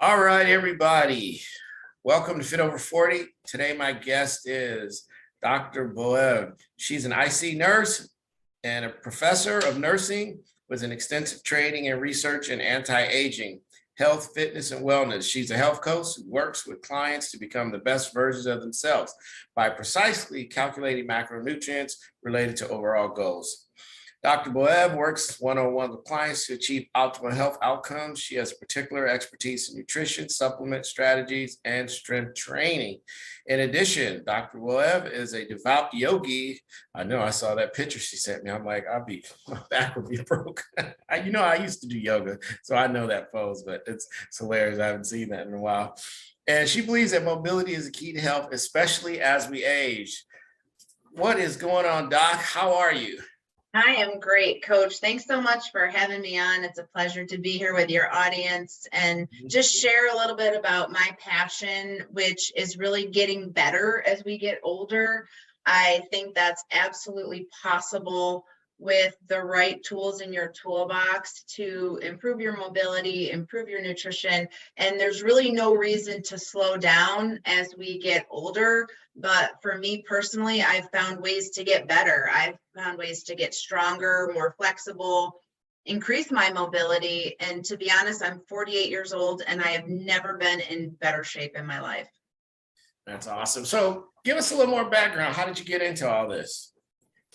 All right, everybody. Welcome to Fit Over 40. Today, my guest is Dr. Boev. She's an IC nurse and a professor of nursing with an extensive training and research in anti-aging, health, fitness, and wellness. She's a health coach who works with clients to become the best versions of themselves by precisely calculating macronutrients related to overall goals. Dr. Boev works one-on-one with clients to achieve optimal health outcomes. She has particular expertise in nutrition, supplement strategies, and strength training. In addition, Dr. Boev is a devout yogi. I know I saw that picture she sent me. I'm like, my back would be broke. I used to do yoga, so I know that pose, but it's hilarious. I haven't seen that in a while. And she believes that mobility is a key to health, especially as we age. What is going on, Doc? How are you? I am great, Coach. Thanks so much for having me on. It's a pleasure to be here with your audience and just share a little bit about my passion, which is really getting better as we get older. I think that's absolutely possible with the right tools in your toolbox to improve your mobility, improve your nutrition, and there's really no reason to slow down as we get older. But for me personally, I've found ways to get better. I've found ways to get stronger, more flexible, increase my mobility. And to be honest, I'm 48 years old and I have never been in better shape in my life. That's awesome. So give us a little more background. How did you get into all this?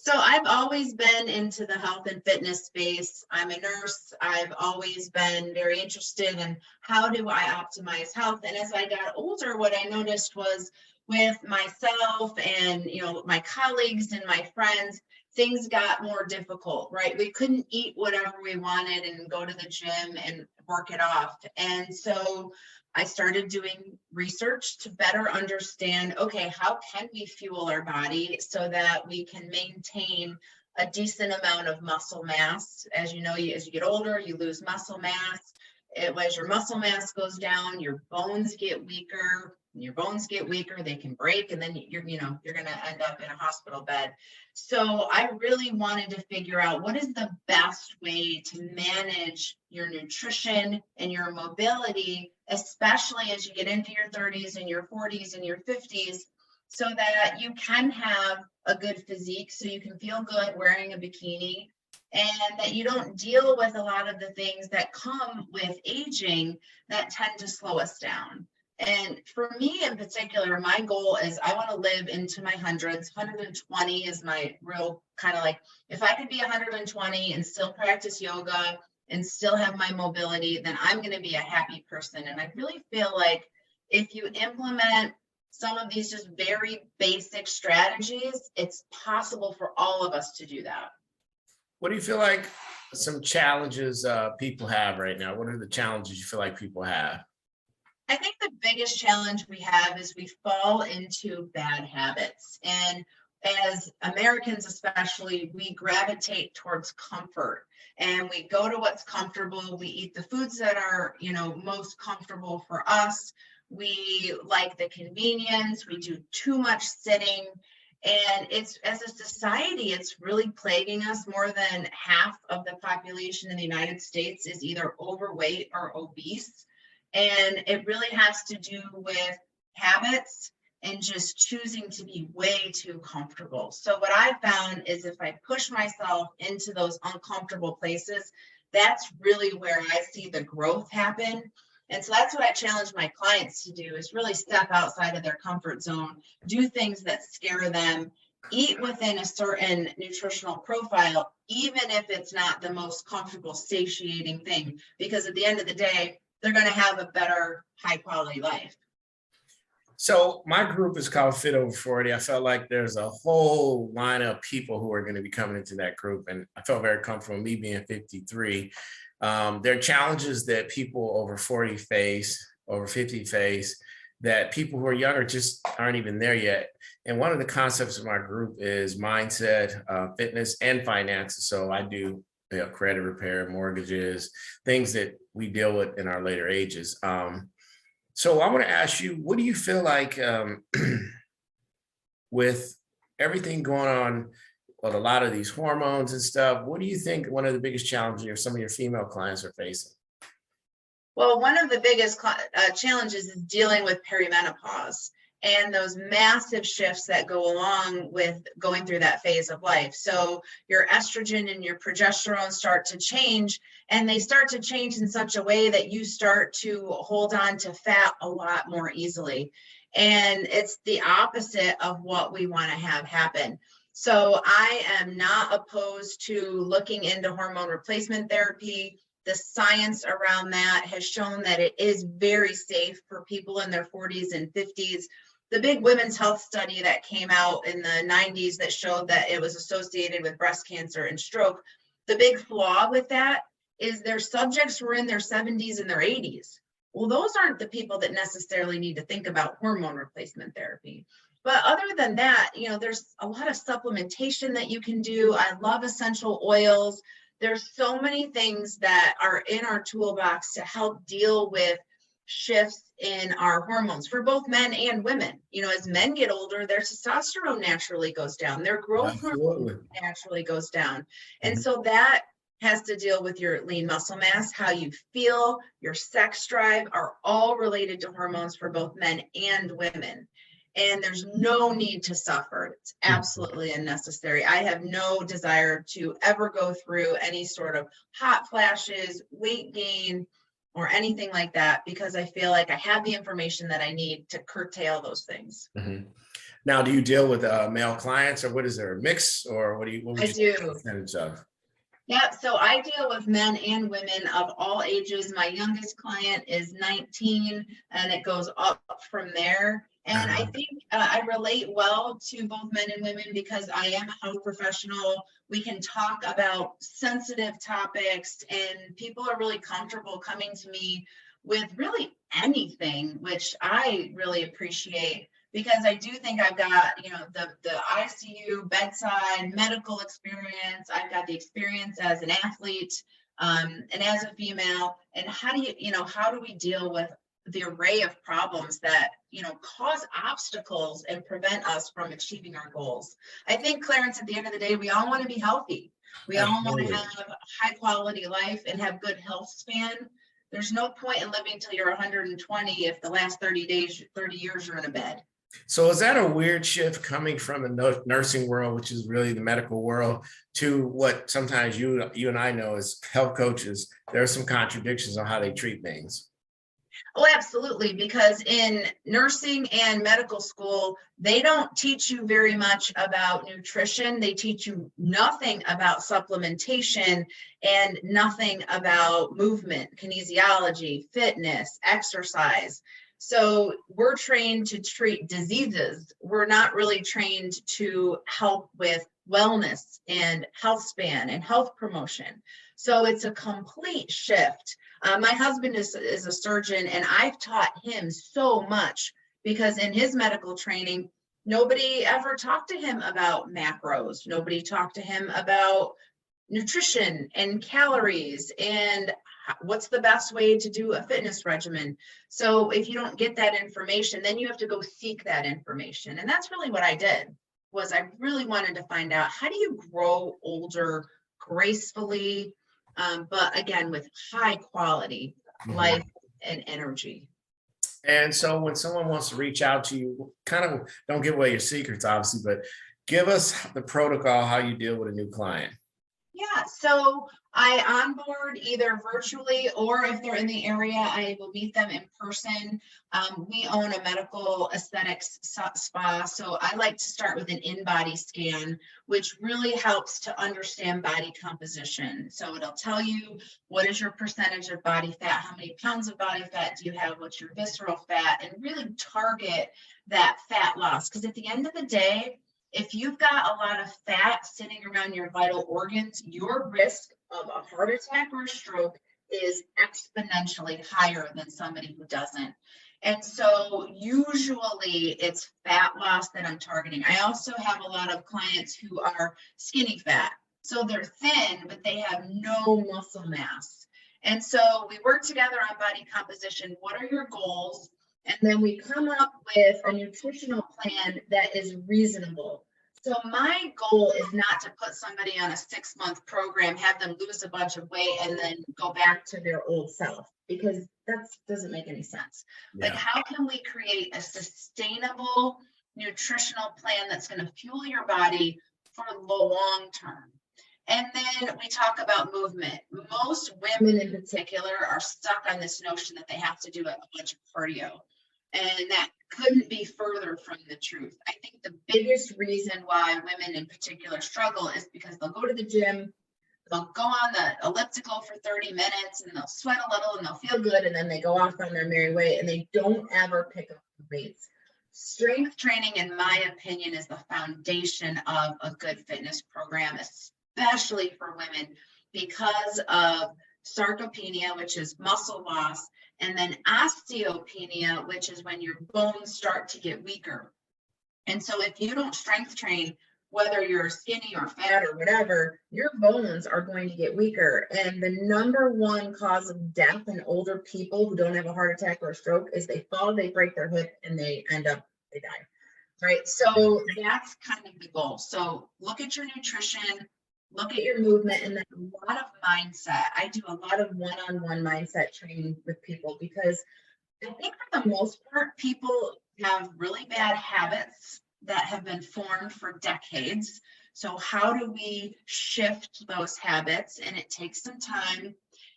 So I've always been into the health and fitness space. I'm a nurse. I've always been very interested in how do I optimize health. And as I got older, what I noticed was with myself and my colleagues and my friends, things got more difficult, right? We couldn't eat whatever we wanted and go to the gym and work it off. And so I started doing research to better understand, okay, how can we fuel our body so that we can maintain a decent amount of muscle mass? As you know, as you get older, you lose muscle mass. As your muscle mass goes down, your bones get weaker. When your bones get weaker, they can break, and then you're going to end up in a hospital bed. So I really wanted to figure out what is the best way to manage your nutrition and your mobility, especially as you get into your 30s and your 40s and your 50s, so that you can have a good physique, so you can feel good wearing a bikini, and that you don't deal with a lot of the things that come with aging that tend to slow us down. And for me in particular, my goal is I want to live into my hundreds. 120 is my real kind of like, if I could be 120 and still practice yoga and still have my mobility, then I'm going to be a happy person. And I really feel like if you implement some of these just very basic strategies, it's possible for all of us to do that. What do you feel like some challenges people have right now? What are the challenges you feel like people have? I think the biggest challenge we have is we fall into bad habits. And as Americans, especially, we gravitate towards comfort and we go to what's comfortable. We eat the foods that are, most comfortable for us. We like the convenience. We do too much sitting. And it's, as a society, it's really plaguing us. More than half of the population in the United States is either overweight or obese. And it really has to do with habits and just choosing to be way too comfortable. So what I found is if I push myself into those uncomfortable places, that's really where I see the growth happen. And so that's what I challenge my clients to do, is really step outside of their comfort zone, do things that scare them, eat within a certain nutritional profile, even if it's not the most comfortable, satiating thing, because at the end of the day, they're going to have a better, high quality life. So my group is called Fit Over 40. I felt like there's a whole line of people who are going to be coming into that group. And I felt very comfortable, me being 53. There are challenges that people over 40 face, over 50 face, that people who are younger just aren't even there yet. And one of the concepts of my group is mindset, fitness, and finances. So I do credit repair, mortgages, things that we deal with in our later ages. So I want to ask you, what do you feel like with everything going on with a lot of these hormones and stuff, what do you think one of the biggest challenges some of your female clients are facing? Well, one of the biggest challenges is dealing with perimenopause and those massive shifts that go along with going through that phase of life. So your estrogen and your progesterone start to change, and they start to change in such a way that you start to hold on to fat a lot more easily. And it's the opposite of what we want to have happen. So I am not opposed to looking into hormone replacement therapy. The science around that has shown that it is very safe for people in their 40s and 50s. The big women's health study that came out in the 90s that showed that it was associated with breast cancer and stroke, the big flaw with that is their subjects were in their 70s and their 80s. Well, those aren't the people that necessarily need to think about hormone replacement therapy. But other than that, there's a lot of supplementation that you can do. I love essential oils. There's so many things that are in our toolbox to help deal with shifts in our hormones for both men and women. As men get older, their testosterone naturally goes down, their growth hormone naturally goes down. And so that has to deal with your lean muscle mass, how you feel, your sex drive are all related to hormones for both men and women. And there's no need to suffer. It's absolutely unnecessary. I have no desire to ever go through any sort of hot flashes, weight gain, or anything like that, because I feel like I have the information that I need to curtail those things. Now, do you deal with male clients, or what is there, a mix, or what would I you do. percentage of? Yeah, so I deal with men and women of all ages. My youngest client is 19, and it goes up from there. And I think I relate well to both men and women because I am a health professional. We can talk about sensitive topics, and people are really comfortable coming to me with really anything, which I really appreciate. Because I do think I've got, the ICU bedside medical experience. I've got the experience as an athlete and as a female. And how do we deal with the array of problems that, cause obstacles and prevent us from achieving our goals? I think, Clarence, at the end of the day, we all want to be healthy. We all want to have a high quality life and have good health span. There's no point in living till you're 120 if the last 30 years you're in a bed. So is that a weird shift coming from the nursing world, which is really the medical world, to what sometimes you and I know as health coaches? There are some contradictions on how they treat things. Oh, absolutely. Because in nursing and medical school, they don't teach you very much about nutrition. They teach you nothing about supplementation and nothing about movement, kinesiology, fitness, exercise. So we're trained to treat diseases. We're not really trained to help with wellness and health span and health promotion. So it's a complete shift. My husband is a surgeon, and I've taught him so much because in his medical training, nobody ever talked to him about macros. Nobody talked to him about nutrition and calories and what's the best way to do a fitness regimen. So if you don't get that information, then you have to go seek that information. And that's really what I did, was I really wanted to find out, how do you grow older gracefully, but again, with high quality life and energy. And so when someone wants to reach out to you, kind of don't give away your secrets, obviously, but give us the protocol, how you deal with a new client. Yeah, so I onboard either virtually, or if they're in the area, I will meet them in person. We own a medical aesthetics spa, so I like to start with an in-body scan, which really helps to understand body composition. So it'll tell you what is your percentage of body fat, how many pounds of body fat do you have, what's your visceral fat, and really target that fat loss. Because at the end of the day, if you've got a lot of fat sitting around your vital organs, your risk of a heart attack or a stroke is exponentially higher than somebody who doesn't. And so usually it's fat loss that I'm targeting. I also have a lot of clients who are skinny fat. So they're thin, but they have no muscle mass. And so we work together on body composition. What are your goals? And then we come up with a nutritional plan that is reasonable. So my goal is not to put somebody on a 6-month program, have them lose a bunch of weight and then go back to their old self, because that doesn't make any sense. Like, Yeah. how can we create a sustainable nutritional plan that's going to fuel your body for the long term? And then we talk about movement. Most women in particular are stuck on this notion that they have to do a bunch of cardio. And that couldn't be further from the truth. I think the biggest reason why women in particular struggle is because they'll go to the gym, they'll go on the elliptical for 30 minutes and they'll sweat a little and they'll feel good. And then they go off on their merry way and they don't ever pick up the weights. Strength training, in my opinion, is the foundation of a good fitness program, especially for women, because of sarcopenia, which is muscle loss, and then osteopenia, which is when your bones start to get weaker. And so if you don't strength train, whether you're skinny or fat or whatever, your bones are going to get weaker. And the number one cause of death in older people who don't have a heart attack or a stroke is they fall, they break their hip, and they die. Right. So that's kind of the goal. So look at your nutrition, look at your movement, and then a lot of mindset. I do a lot of one-on-one mindset training with people because I think for the most part, people have really bad habits that have been formed for decades. So how do we shift those habits? And it takes some time.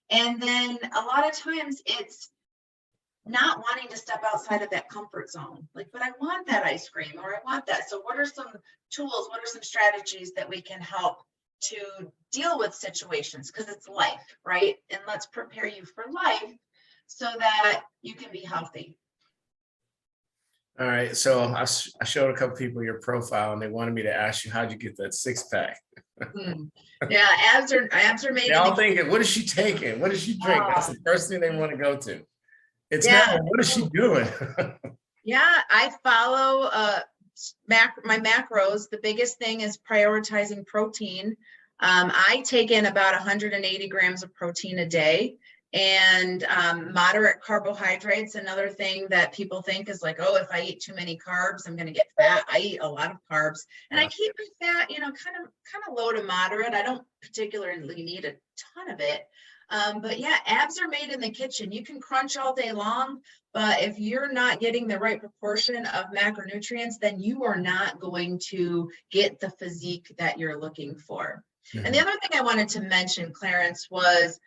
And then a lot of times it's not wanting to step outside of that comfort zone. Like, but I want that ice cream or I want that. So what are some tools? What are some strategies that we can help to deal with situations? Because it's life, right? And let's prepare you for life so that you can be healthy. All right. So I showed a couple people your profile and they wanted me to ask you, how'd you get that 6-pack? Yeah, abs are made. They all thinking, what is she taking? What does she drink? That's the first thing they want to go to. It's now, what is she doing? Yeah, I follow my macros. The biggest thing is prioritizing protein. I take in about 180 grams of protein a day, and moderate carbohydrates. Another thing that people think is like, oh, if I eat too many carbs, I'm going to get fat. I eat a lot of carbs, and I keep my fat, kind of low to moderate. I don't particularly need a ton of it. But yeah, abs are made in the kitchen. You can crunch all day long, but if you're not getting the right proportion of macronutrients, then you are not going to get the physique that you're looking for. Mm-hmm. And the other thing I wanted to mention, Clarence, was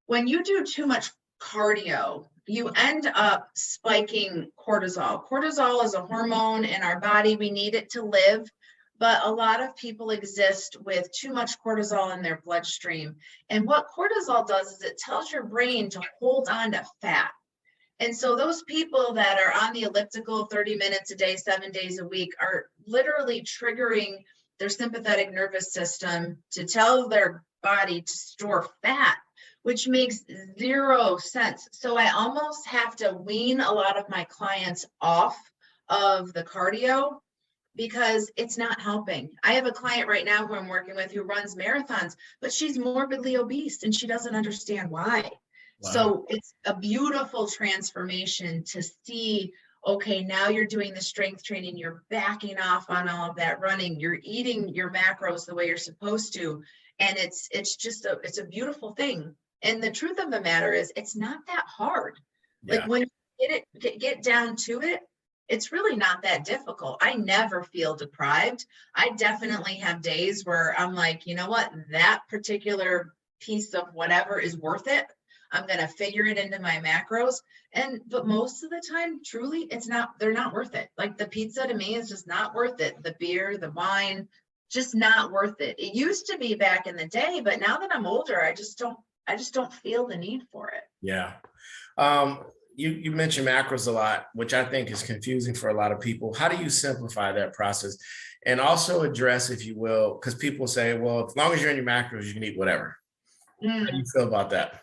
when you do too much cardio, you end up spiking cortisol. Cortisol is a hormone in our body. We need it to live. But a lot of people exist with too much cortisol in their bloodstream. And what cortisol does is it tells your brain to hold on to fat. And so those people that are on the elliptical 30 minutes a day, 7 days a week, are literally triggering their sympathetic nervous system to tell their body to store fat, which makes zero sense. So I almost have to wean a lot of my clients off of the cardio, because it's not helping. I have a client right now who I'm working with who runs marathons, but she's morbidly obese and she doesn't understand why. Wow. So it's a beautiful transformation to see, okay, now you're doing the strength training, you're backing off on all of that running, you're eating your macros the way you're supposed to. And it's a beautiful thing. And the truth of the matter is it's not that hard. Yeah. Like when you get down to it, it's really not that difficult. I never feel deprived. I definitely have days where I'm like, you know what, that particular piece of whatever is worth it. I'm going to figure it into my macros. But most of the time, truly, they're not worth it. Like the pizza to me is just not worth it. The beer, the wine, just not worth it. It used to be back in the day, but now that I'm older, I just don't feel the need for it. Yeah. You mentioned macros a lot, which I think is confusing for a lot of people. How do you simplify that process and also address, if you will, because people say, well, as long as you're in your macros, you can eat whatever. How do you feel about that?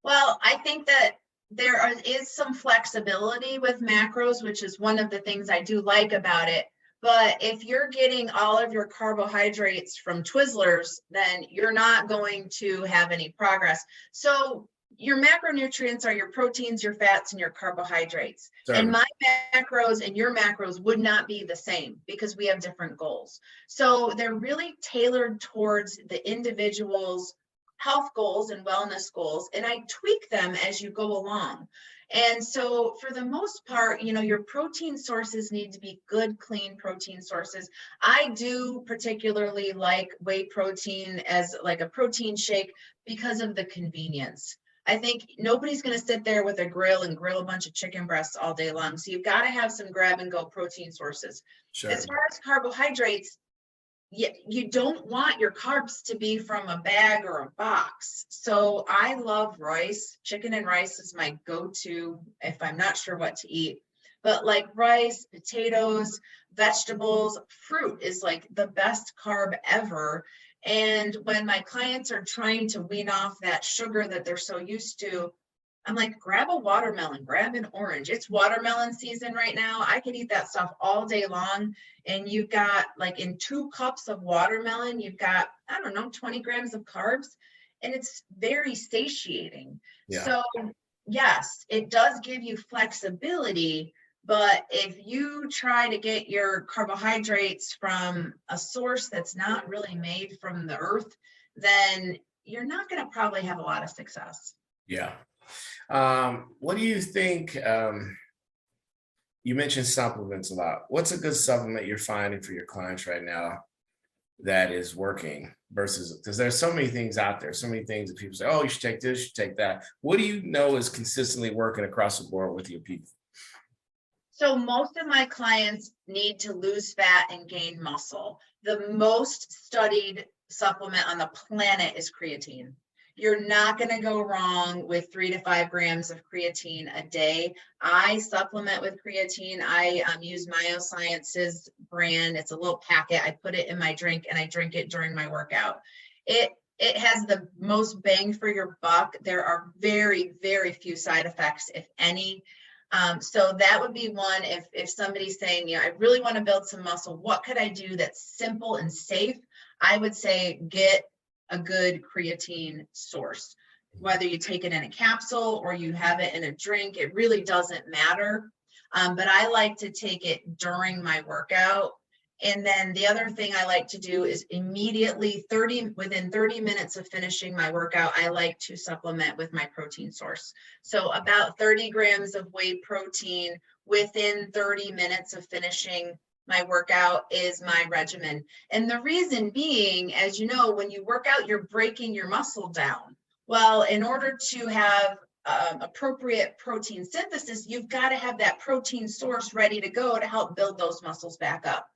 Well, I think that there is some flexibility with macros, which is one of the things I do like about it. But if you're getting all of your carbohydrates from Twizzlers, then you're not going to have any progress. So your macronutrients are your proteins, your fats, and your carbohydrates. And Certainly. my macros and your macros would not be the same because we have different goals. So they're really tailored towards the individual's health goals and wellness goals. And I tweak them as you go along. And so for the most part, your protein sources need to be good, clean protein sources. I do particularly like whey protein as like a protein shake because of the convenience. I think nobody's going to sit there with a grill and grill a bunch of chicken breasts all day long. So you've got to have some grab and go protein sources. Sure. As far as carbohydrates, you don't want your carbs to be from a bag or a box. So I love rice. Chicken and rice is my go-to if I'm not sure what to eat. But like rice, potatoes, vegetables, fruit is like the best carb ever. And when my clients are trying to wean off that sugar that they're so used to, I'm like, grab a watermelon, grab an orange. It's watermelon season right now. I could eat that stuff all day long. And you've got like in 2 cups of watermelon, you've got, I don't know, 20 grams of carbs. And it's very satiating. Yeah. So yes, it does give you flexibility. But if you try to get your carbohydrates from a source that's not really made from the earth, then you're not going to probably have a lot of success. Yeah. What do you think? You mentioned supplements a lot. What's a good supplement you're finding for your clients right now that is working versus, because there's so many things out there, so many things that people say, oh, you should take this, you should take that. What do you know is consistently working across the board with your people? So most of my clients need to lose fat and gain muscle. The most studied supplement on the planet is creatine. You're not going to go wrong with 3 to 5 grams of creatine a day. I supplement with creatine. I use Myoscience's brand. It's a little packet. I put it in my drink and I drink it during my workout. It has the most bang for your buck. There are very, very few side effects, if any. So that would be one. If somebody's saying, I really want to build some muscle, what could I do that's simple and safe? I would say get a good creatine source. Whether you take it in a capsule or you have it in a drink, it really doesn't matter. But I like to take it during my workout. And then the other thing I like to do is immediately within 30 minutes of finishing my workout, I like to supplement with my protein source. So about 30 grams of whey protein within 30 minutes of finishing my workout is my regimen. And the reason being, as you know, when you work out, you're breaking your muscle down. Well, in order to have appropriate protein synthesis, you've got to have that protein source ready to go to help build those muscles back up.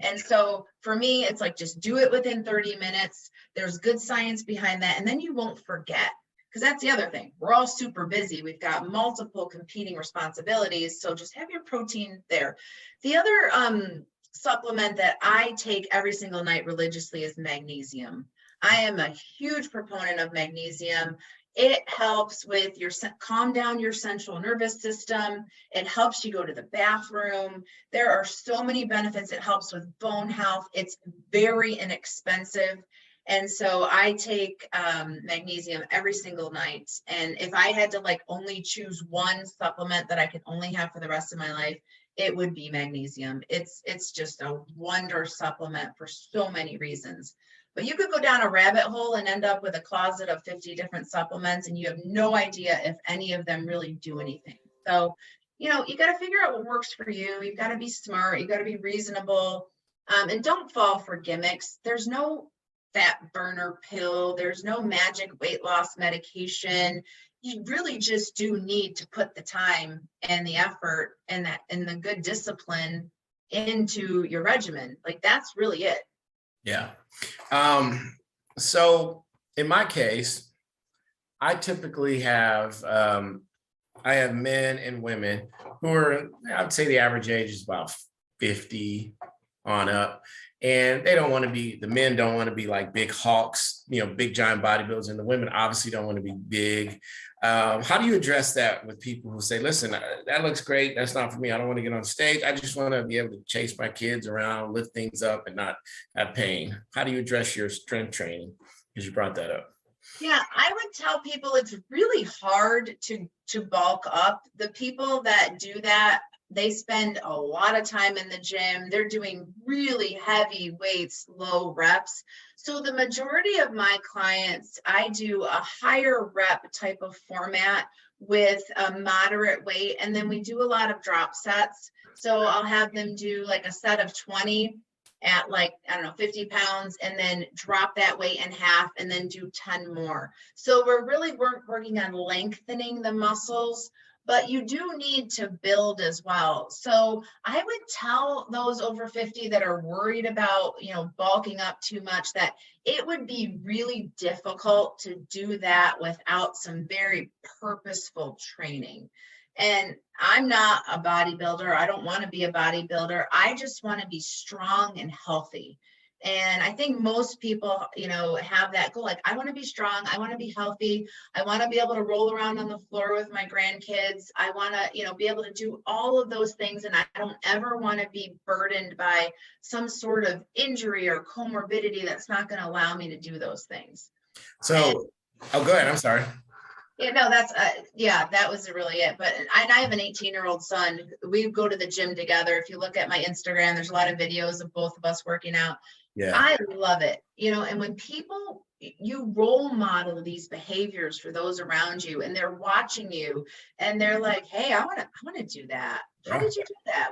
And so for me, it's like, just do it within 30 minutes. There's good science behind that. And then you won't forget, because that's the other thing. We're all super busy. We've got multiple competing responsibilities. So just have your protein there. The other supplement that I take every single night religiously is magnesium. I am a huge proponent of magnesium. It helps with calm down your central nervous system. It helps you go to the bathroom. There are so many benefits. It helps with bone health. It's very inexpensive. And so I take magnesium every single night. And if I had to only choose one supplement that I could only have for the rest of my life, it would be magnesium. It's just a wonder supplement for so many reasons. But you could go down a rabbit hole and end up with a closet of 50 different supplements, and you have no idea if any of them really do anything. So, you got to figure out what works for you. You've got to be smart. You've got to be reasonable, and don't fall for gimmicks. There's no fat burner pill. There's no magic weight loss medication. You really just do need to put the time and the effort and the good discipline into your regimen. That's really it. Yeah. So in my case, I typically have, I have men and women who are, I would say the average age is about 50 on up. And they don't want to be, the men don't want to be like big hawks, big giant bodybuilders. And the women obviously don't want to be big. How do you address that with people who say, listen, that looks great. That's not for me. I don't want to get on stage. I just want to be able to chase my kids around, lift things up and not have pain. How do you address your strength training? Because you brought that up. Yeah, I would tell people it's really hard to bulk up. The people that do that, they spend a lot of time in the gym. They're doing really heavy weights, low reps. So the majority of my clients, I do a higher rep type of format with a moderate weight, and then we do a lot of drop sets. So I'll have them do like a set of 20 at like, I don't know, 50 pounds, and then drop that weight in half and then do 10 more. So we're really working on lengthening the muscles, but you do need to build as well. So I would tell those over 50 that are worried about, bulking up too much, that it would be really difficult to do that without some very purposeful training. And I'm not a bodybuilder. I don't want to be a bodybuilder. I just want to be strong and healthy. And I think most people, have that goal. Like, I want to be strong. I want to be healthy. I want to be able to roll around on the floor with my grandkids. I want to, be able to do all of those things. And I don't ever want to be burdened by some sort of injury or comorbidity that's not going to allow me to do those things. So, oh, go ahead. I'm sorry. Yeah, no, that's, that was really it. But I have an 18-year-old son. We go to the gym together. If you look at my Instagram, there's a lot of videos of both of us working out. Yeah. I love it. And when you role model these behaviors for those around you, and they're watching you and they're like, hey, I want to do that. How did you do that?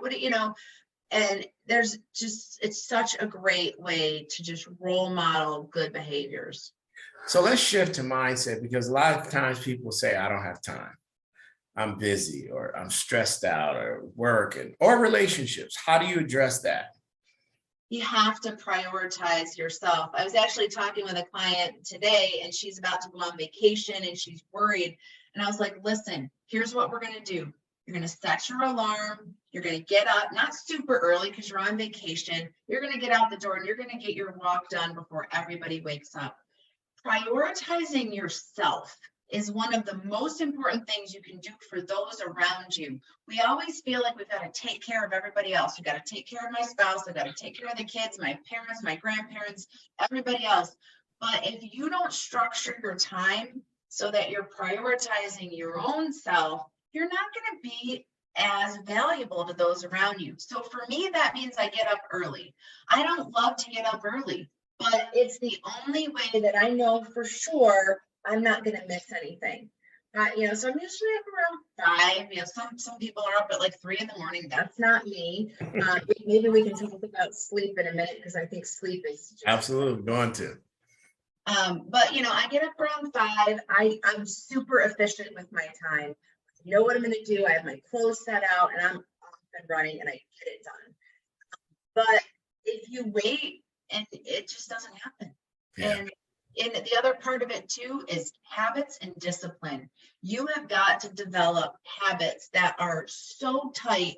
And it's such a great way to just role model good behaviors. So let's shift to mindset, because a lot of times people say, I don't have time. I'm busy, or I'm stressed out, or work or relationships. How do you address that? You have to prioritize yourself. I was actually talking with a client today, and she's about to go on vacation and she's worried. And I was like, listen, here's what we're going to do. You're going to set your alarm. You're going to get up, not super early because you're on vacation. You're going to get out the door and you're going to get your walk done before everybody wakes up. Prioritizing yourself is one of the most important things you can do for those around you. We always feel like we've got to take care of everybody else. We've got to take care of my spouse. I've got to take care of the kids, my parents, my grandparents, everybody else. But if you don't structure your time so that you're prioritizing your own self, you're not going to be as valuable to those around you. So for me, that means I get up early. I don't love to get up early, but it's the only way that I know for sure I'm not going to miss anything. So I'm usually up around 5. Some people are up at like 3 a.m. That's not me. Maybe we can talk about sleep in a minute, because I think sleep is absolutely going to. But I get up around 5. I'm super efficient with my time. I know what I'm going to do. I have my clothes set out and I'm off and running and I get it done. But if you wait, and it just doesn't happen. Yeah. And the other part of it too is habits and discipline. You have got to develop habits that are so tight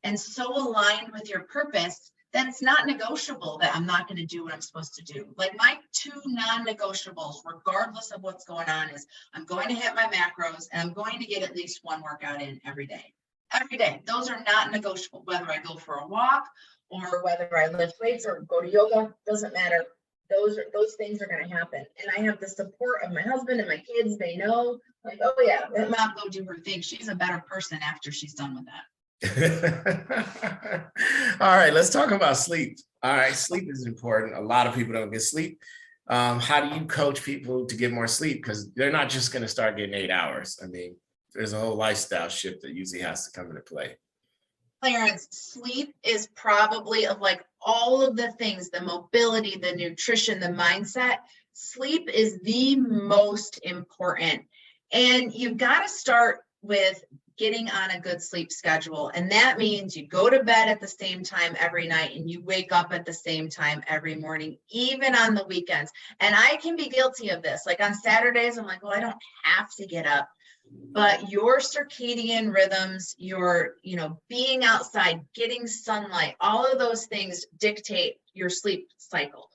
and so aligned with your purpose that it's not negotiable that I'm not going to do what I'm supposed to do. Like, my 2 non-negotiables, regardless of what's going on, is I'm going to hit my macros and I'm going to get at least 1 workout in every day. Every day. Those are not negotiable, whether I go for a walk or whether I lift weights or go to yoga, doesn't matter. Those things are going to happen. And I have the support of my husband and my kids. They know, like, oh yeah, let mom go do her thing. She's a better person after she's done with that. All right, let's talk about sleep. All right, sleep is important. A lot of people don't get sleep. How do you coach people to get more sleep? Because they're not just going to start getting 8 hours. I mean, there's a whole lifestyle shift that usually has to come into play. Clarence, sleep is probably, of like all of the things, the mobility, the nutrition, the mindset, sleep is the most important. And you've got to start with getting on a good sleep schedule. And that means you go to bed at the same time every night and you wake up at the same time every morning, even on the weekends. And I can be guilty of this. Like, on Saturdays, I'm like, well, I don't have to get up. But your circadian rhythms, your, being outside, getting sunlight, all of those things dictate your sleep cycle.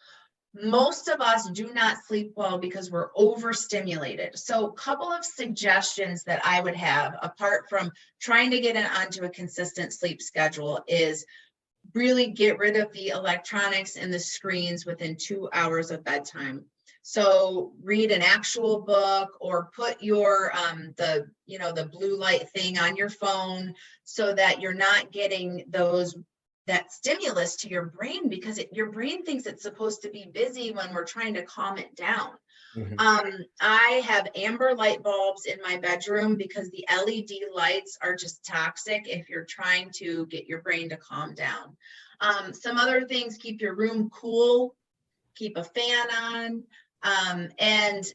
Most of us do not sleep well because we're overstimulated. So a couple of suggestions that I would have, apart from trying to get onto a consistent sleep schedule, is really get rid of the electronics and the screens within 2 hours of bedtime. So read an actual book or put your the blue light thing on your phone so that you're not getting that stimulus to your brain, because your brain thinks it's supposed to be busy when we're trying to calm it down. Mhm. I have amber light bulbs in my bedroom because the LED lights are just toxic if you're trying to get your brain to calm down. Some other things: keep your room cool, keep a fan on, and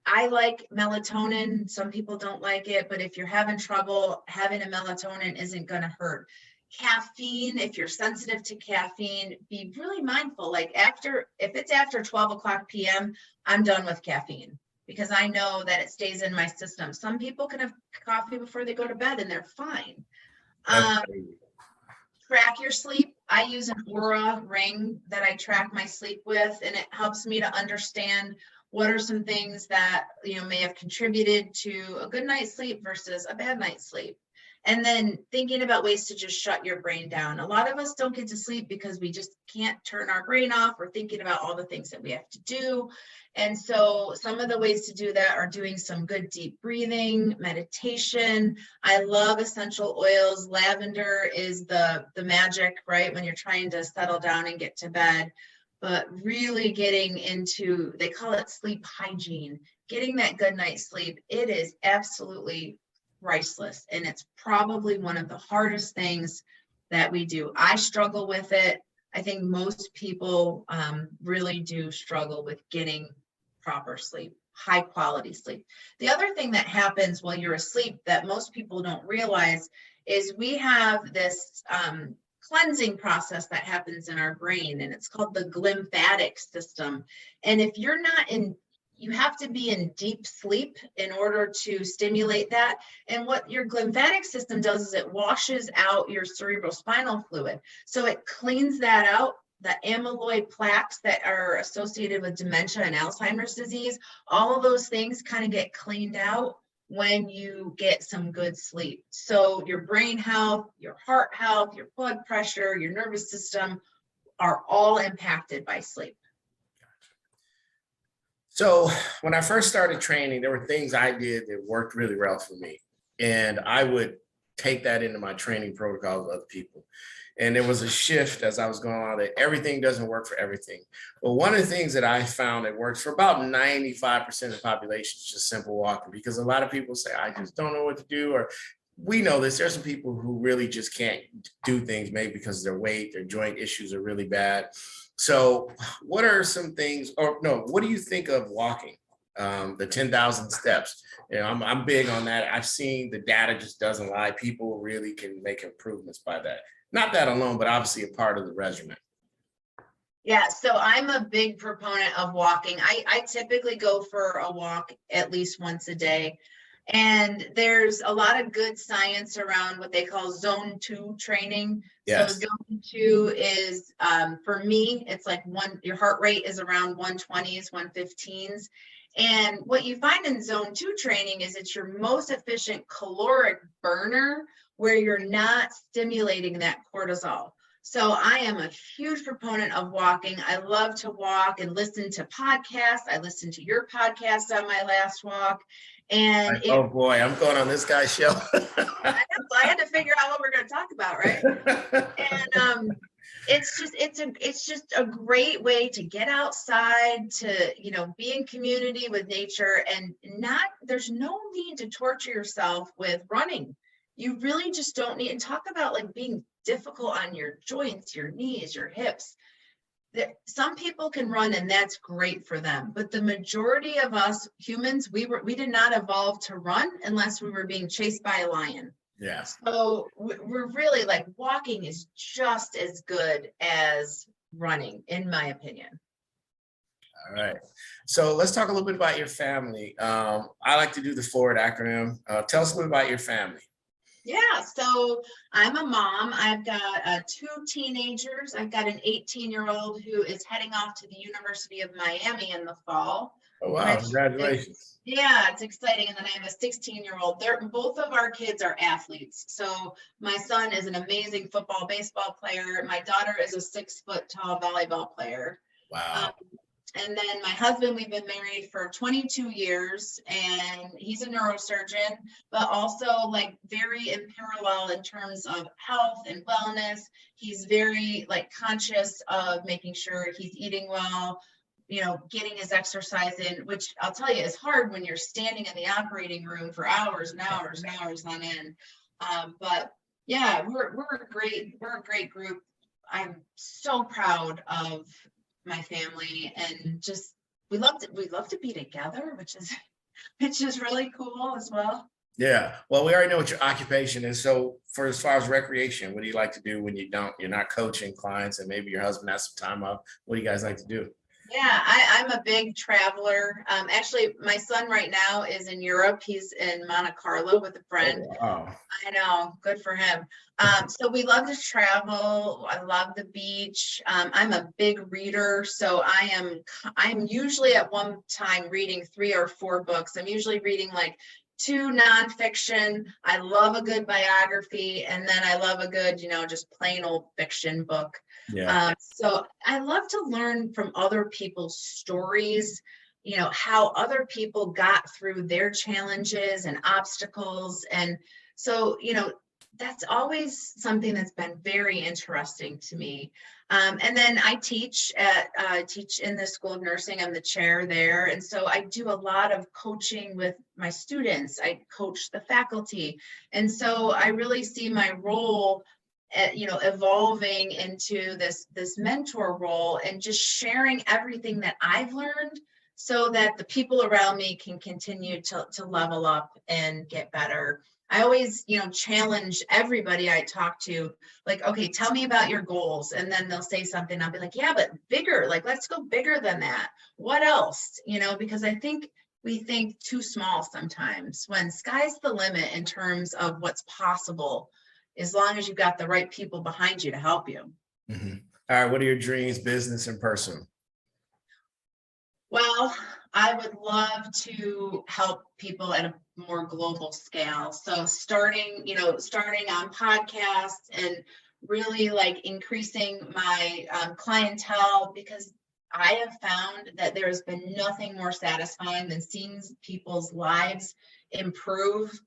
I like melatonin. Some people don't like it, but if you're having trouble, having a melatonin isn't going to hurt. Caffeine, if you're sensitive to caffeine, be really mindful. Like if it's after 12 o'clock p.m., I'm done with caffeine because I know that it stays in my system. Some people can have coffee before they go to bed and they're fine. That's Um, crazy. Track your sleep. I use an Aura ring that I track my sleep with, and it helps me to understand what are some things that may have contributed to a good night's sleep versus a bad night's sleep. And then thinking about ways to just shut your brain down. A lot of us don't get to sleep because we just can't turn our brain off. We're thinking about all the things that we have to do. And so some of the ways to do that are doing some good deep breathing, meditation. I love essential oils. Lavender is the magic, right? When you're trying to settle down and get to bed. But really getting into, they call it sleep hygiene, getting that good night's sleep. It is absolutely priceless. And it's probably one of the hardest things that we do. I struggle with it. I think most people really do struggle with getting proper sleep, high quality sleep. The other thing that happens while you're asleep that most people don't realize is we have this cleansing process that happens in our brain, and it's called the glymphatic system. And if you're not in, you have to be in deep sleep in order to stimulate that. And what your glymphatic system does is it washes out your cerebrospinal fluid. So it cleans that out. The amyloid plaques that are associated with dementia and Alzheimer's disease, all of those things kind of get cleaned out when you get some good sleep. So your brain health, your heart health, your blood pressure, your nervous system are all impacted by sleep. So when I first started training, there were things I did that worked really well for me. And I would take that into my training protocols with other people. And there was a shift as I was going on that everything doesn't work for everything. But one of the things that I found that works for about 95% of the population is just simple walking, because a lot of people say, I just don't know what to do. Or we know this, there's some people who really just can't do things, maybe because their weight, their joint issues are really bad. So what are some things, or no, what do you think of walking? The 10,000 steps. I'm big on that. I've seen the data just doesn't lie. People really can make improvements by that. Not that alone, but obviously a part of the regimen. Yeah, so I'm a big proponent of walking. I typically go for a walk at least once a day. And there's a lot of good science around what they call zone 2 training. Yes. So zone 2 is, for me, it's like your heart rate is around 120s, 115s. And what you find in zone 2 training is it's your most efficient caloric burner where you're not stimulating that cortisol. So I am a huge proponent of walking. I love to walk and listen to podcasts. I listened to your podcast on my last walk. And oh boy, I'm going on this guy's show. I had to figure out what we're going to talk about, right? And it's just a great way to get outside, to be in community with nature, and there's no need to torture yourself with running. You really just don't need, and talk about like being difficult on your joints, your knees, your hips. Some people can run and that's great for them, but the majority of us humans, we did not evolve to run unless we were being chased by a lion. Yeah. So we're really like, walking is just as good as running, in my opinion. All right. So let's talk a little bit about your family. I like to do the FORWARD acronym. Tell us a little about your family. Yeah, so I'm a mom. I've got 2 teenagers. I've got an 18-year-old who is heading off to the University of Miami in the fall. Oh, wow. Congratulations. Yeah, it's exciting. And then I have a 16-year-old. Both of our kids are athletes. So my son is an amazing football, baseball player. My daughter is a 6-foot tall volleyball player. Wow. And then my husband, we've been married for 22 years, and he's a neurosurgeon, but also like very in parallel in terms of health and wellness. He's very like conscious of making sure he's eating well, getting his exercise in, which I'll tell you is hard when you're standing in the operating room for hours and hours and hours on end. But yeah, we're a great group. I'm so proud of my family, and just we love to be together, which is really cool as well. Yeah. Well, we already know what your occupation is. So for as far as recreation, what do you like to do when you're not coaching clients and maybe your husband has some time off? What do you guys like to do? Yeah, I'm a big traveler. Actually, my son right now is in Europe. He's in Monte Carlo with a friend. Oh, wow. I know, good for him. So we love to travel. I love the beach. I'm a big reader, so I'm usually at one time reading 3 or 4 books. I'm usually reading like 2 nonfiction. I love a good biography, and then I love a good, just plain old fiction book. Yeah. So I love to learn from other people's stories, how other people got through their challenges and obstacles. And so, that's always something that's been very interesting to me. And then I teach in the School of Nursing. I'm the chair there. And so I do a lot of coaching with my students. I coach the faculty. And so I really see my role evolving into this mentor role and just sharing everything that I've learned so that the people around me can continue to level up and get better. I always, challenge everybody I talk to, like, okay, tell me about your goals. And then they'll say something. I'll be like, yeah, but bigger, like, let's go bigger than that. What else? Because I think we think too small sometimes, when sky's the limit in terms of what's possible, as long as you've got the right people behind you to help you. Mm-hmm. All right. What are your dreams, business and personal? Well, I would love to help people at a more global scale. So starting on podcasts and really like increasing my clientele, because I have found that there has been nothing more satisfying than seeing people's lives improve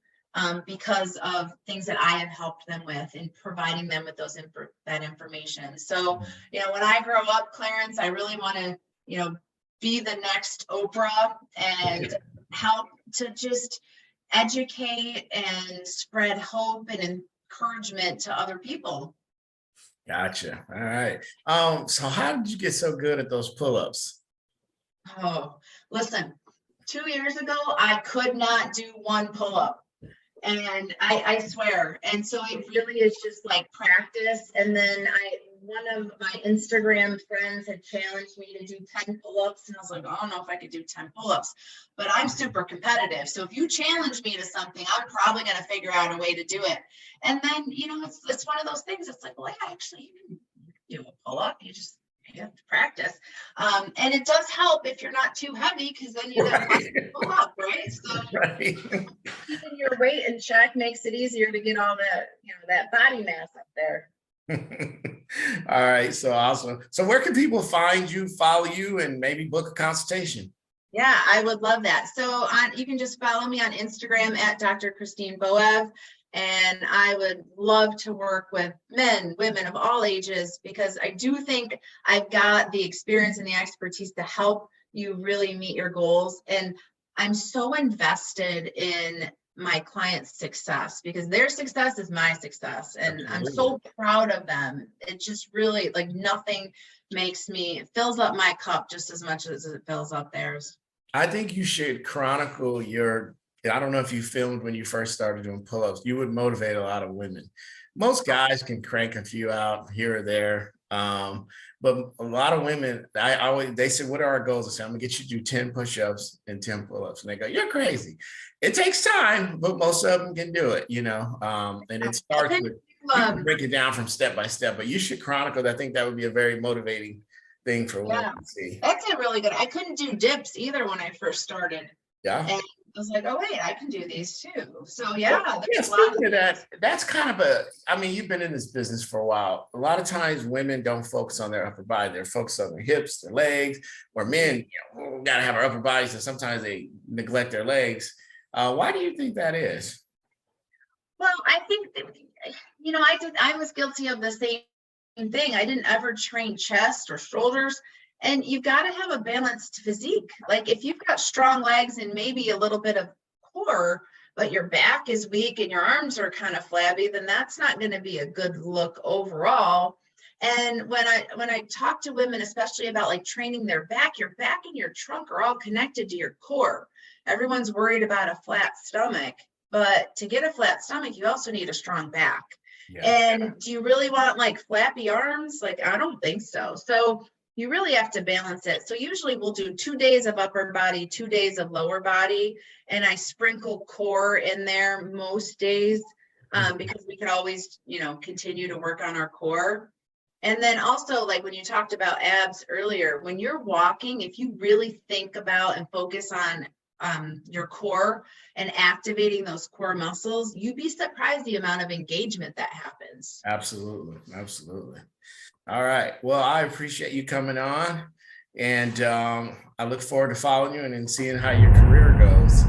because of things that I have helped them with and providing them with that information. So, when I grow up, Clarence, I really want to, be the next Oprah and help to just educate and spread hope and encouragement to other people. Gotcha. All right. So how did you get so good at those pull-ups? Oh, listen, 2 years ago, I could not do one pull-up. And I swear. And so it really is just like practice. And then one of my Instagram friends had challenged me to do 10 pull-ups. And I was like, I don't know if I could do 10 pull-ups, but I'm super competitive. So if you challenge me to something, I'm probably going to figure out a way to do it. And then, it's one of those things. It's like, well, yeah, actually, you can do a pull-up. You have to practice. And it does help if you're not too heavy, because then you got to pull up, right? So keeping your weight in check makes it easier to get all that, that body mass up there. All right. So awesome. So where can people find you, follow you, and maybe book a consultation? Yeah, I would love that. So you can just follow me on Instagram at Dr. Christine Boev. And I would love to work with men, women of all ages, because I do think I've got the experience and the expertise to help you really meet your goals. And I'm so invested in my clients' success, because their success is my success. And I'm so proud of them. It just really, like, nothing it fills up my cup just as much as it fills up theirs. I think you should chronicle I don't know if you filmed when you first started doing pull-ups. You would motivate a lot of women. Most guys can crank a few out here or there. But a lot of women, they say, what are our goals? I say, I'm gonna get you to do 10 push-ups and 10 pull-ups. And they go, you're crazy. It takes time, but most of them can do it, and it starts with, you can break it down from step by step, but you should chronicle that. I think that would be a very motivating thing for women to see. That's a really good. I couldn't do dips either when I first started. Yeah. And was like, oh wait, I can do these too. So yeah, Yeah, there's a lot of speaking of that, that's kind of I mean, you've been in this business for a while. A lot of times women don't focus on their upper body. They're focused on their hips, their legs, or men, gotta have our upper bodies, and sometimes they neglect their legs. Why do you think that is? Well, I think that, I was guilty of the same thing. I didn't ever train chest or shoulders. And you've got to have a balanced physique. Like if you've got strong legs and maybe a little bit of core, but your back is weak and your arms are kind of flabby, then that's not going to be a good look overall. And when I talk to women, especially about like training their back, your back and your trunk are all connected to your core. Everyone's worried about a flat stomach, but to get a flat stomach, you also need a strong back. Yeah, And do you really want like flappy arms? Like, I don't think so. So you really have to balance it. So usually we'll do 2 days of upper body, 2 days of lower body, and I sprinkle core in there most days because we could always, continue to work on our core. And then also, like when you talked about abs earlier, when you're walking, if you really think about and focus on your core and activating those core muscles, you'd be surprised the amount of engagement that happens. absolutely, absolutely. All right. Well, I appreciate you coming on, and I look forward to following you and then seeing how your career goes.